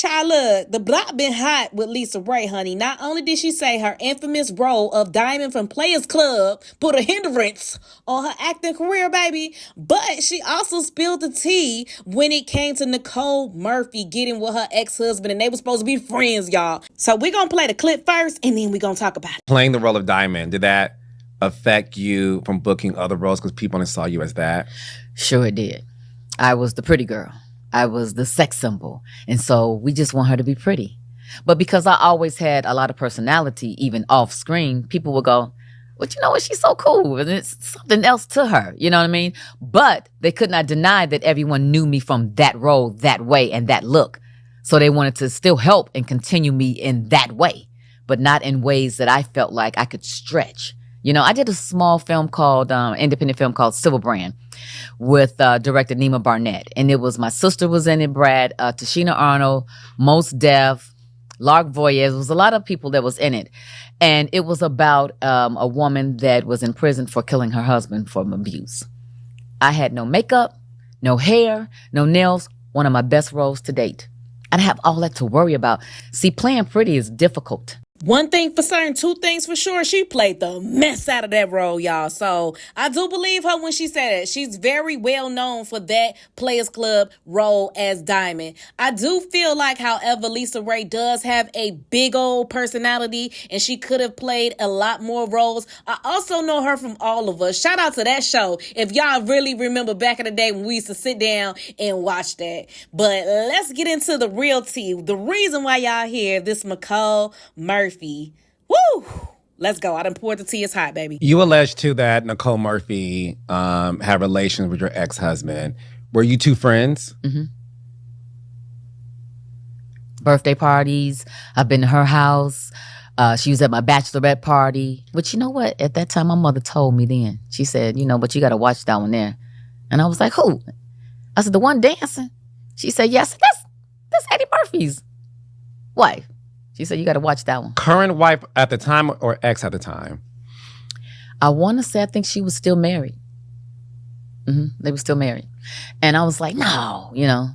Child, look, the block been hot with Lisa Raye, honey. Not only did she say her infamous role of Diamond from Players Club put a hindrance on her acting career, baby, but she also spilled the tea when it came to Nicole Murphy getting with her ex-husband, and they were supposed to be friends, y'all. So we're going to play the clip first, and then we're going to talk about it. Playing the role of Diamond, did that affect you from booking other roles because people only saw you as that? Sure it did. I was the pretty girl. I was the sex symbol. And so we just want her to be pretty. But because I always had a lot of personality, even off screen, people would go, well, you know what? She's so cool. And it's something else to her. You know what I mean? But they could not deny that everyone knew me from that role, that way, and that look. So they wanted to still help and continue me in that way, but not in ways that I felt like I could stretch. You know, I did a small film called, independent film called Civil Brand with director Nima Barnett. And it was, my sister was in it, Brad, Tashina Arnold, Mos Def, Lark Voyez. It was a lot of people that was in it. And it was about a woman that was in prison for killing her husband from abuse. I had no makeup, no hair, no nails, one of my best roles to date. I didn't have all that to worry about. See, playing pretty is difficult. One thing for certain, two things for sure. She played the mess out of that role, y'all. So I do believe her when she said it. She's very well known for that Players Club role as Diamond. I do feel like, however, Lisa Raye does have a big old personality and she could have played a lot more roles. I also know her from All of Us. Shout out to that show. If y'all really remember back in the day when we used to sit down and watch that. But let's get into the real tea. The reason why y'all hear this Nicole Murphy. Woo! Let's go. I done poured the tea. It's hot, baby. You alleged, too, that Nicole Murphy had relations with your ex-husband. Were you two friends? Mm-hmm. Birthday parties. I've been to her house. She was at my bachelorette party. But you know what? At that time, my mother told me then. She said, you know, but you got to watch that one there. And I was like, who? I said, the one dancing. She said, yes, that's Eddie Murphy's wife. She said, you got to watch that one. Current wife at the time or ex at the time? I want to say, I think she was still married. They were still married. And I was like, no, you know.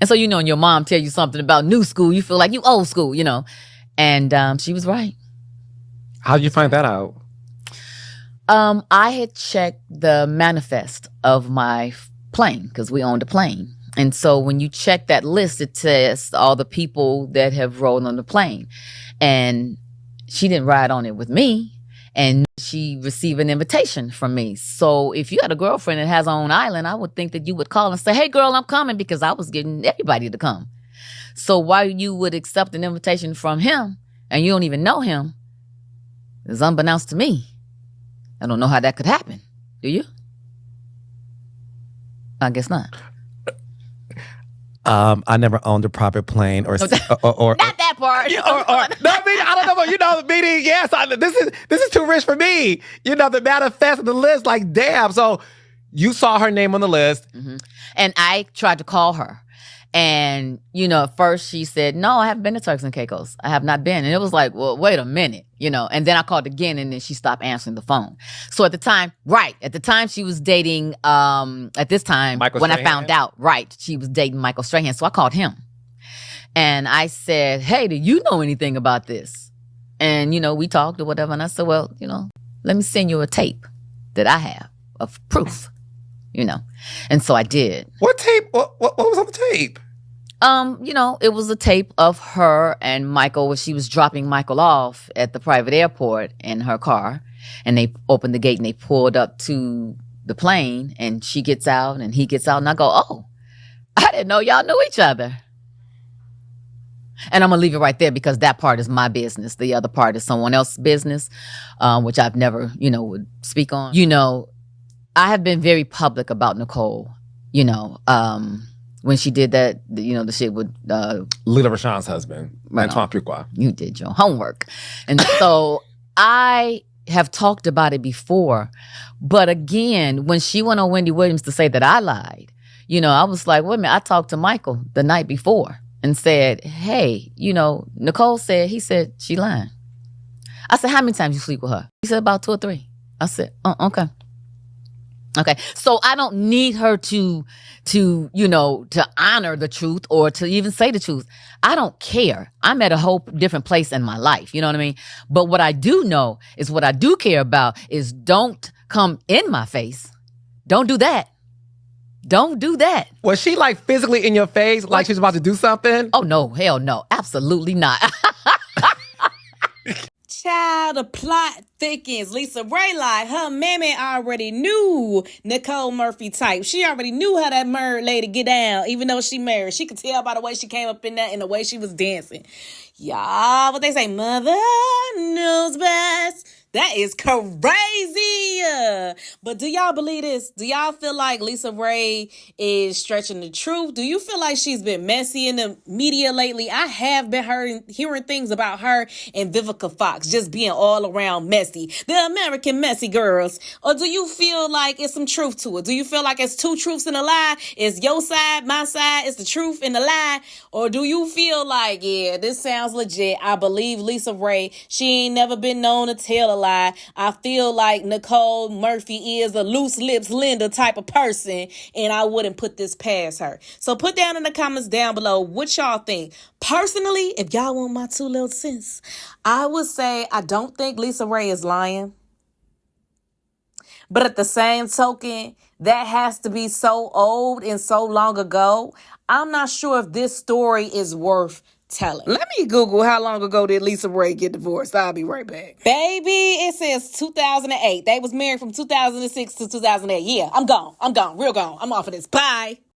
And so, you know, when your mom tell you something about new school, you feel like you old school, you know. And she was right. How did you find that out? I had checked the manifest of my plane because we owned a plane. And so when you check that list, it says all the people that have rolled on the plane. And she didn't ride on it with me. And she received an invitation from me. So if you had a girlfriend that has her own island, I would think that you would call and say, hey, girl, I'm coming, because I was getting everybody to come. So why you would accept an invitation from him and you don't even know him is unbeknownst to me. I don't know how that could happen. Do you? I guess not. I never owned a private plane or not that part. No, I mean, I don't know, but you know, meaning, yes, this is too rich for me. You know, the manifest of the list, like, damn. So you saw her name on the list. Mm-hmm. And I tried to call her. And, you know, at first she said, no, I haven't been to Turks and Caicos. I have not been. And it was like, well, wait a minute, you know. And then I called again and then she stopped answering the phone. So at the time she was dating, at this time, Michael when Strahan? I found out, she was dating Michael Strahan. So I called him. And I said, hey, do you know anything about this? And, you know, we talked or whatever. And I said, well, you know, let me send you a tape that I have of proof. You know, and so I did. What tape? What was on the tape? You know, it was a tape of her and Michael where she was dropping Michael off at the private airport in her car, and they opened the gate and they pulled up to the plane, and she gets out and he gets out, and I go, oh, I didn't know y'all knew each other. And I'm gonna leave it right there because that part is my business. The other part is someone else's business, which I've never, you know, would speak on. You know, I have been very public about Nicole, you know, when she did that, you know, the shit with Lila Rashawn's husband, Antoine Fuqua. You did your homework. And so I have talked about it before. But again, when she went on Wendy Williams to say that I lied, you know, I was like, wait a minute, I talked to Michael the night before and said, hey, you know, Nicole said, he said, she lying. I said, how many times you sleep with her? He said, about 2 or 3. I said, oh, okay. Okay. So I don't need her to honor the truth or to even say the truth. I don't care. I'm at a whole different place in my life. You know what I mean? But what I do know is what I do care about is don't come in my face. Don't do that. Don't do that. Was she like physically in your face, like she was about to do something? Oh, no. Hell no. Absolutely not. Child, the plot thickens. Lisa Raye like her mammy already knew Nicole Murphy type. She already knew how that married lady get down, even though she married. She could tell by the way she came up in that and the way she was dancing. Y'all, what they say, mother knows best. That is crazy. But do y'all believe this? Do y'all feel like Lisa Raye is stretching the truth? Do you feel like she's been messy in the media lately? I have been hearing things about her and Vivica Fox just being all around messy. The American messy girls. Or do you feel like it's some truth to it? Do you feel like it's two truths and a lie? It's your side, my side, it's the truth and the lie? Or do you feel like, yeah, this sounds legit. I believe Lisa Raye. She ain't never been known to tell a lie. I feel like Nicole Murphy is a loose lips Linda type of person, and I wouldn't put this past her. So put down in the comments down below what y'all think. Personally, if y'all want my 2 little cents, I would say I don't think Lisa Raye is lying. But at the same token, that has to be so old and so long ago. I'm not sure if this story is worth telling. Let me Google how long ago did Lisa Raye get divorced. I'll be right back. Baby, it says 2008. They was married from 2006 to 2008. Yeah, I'm gone. Real gone. I'm off of this. Bye.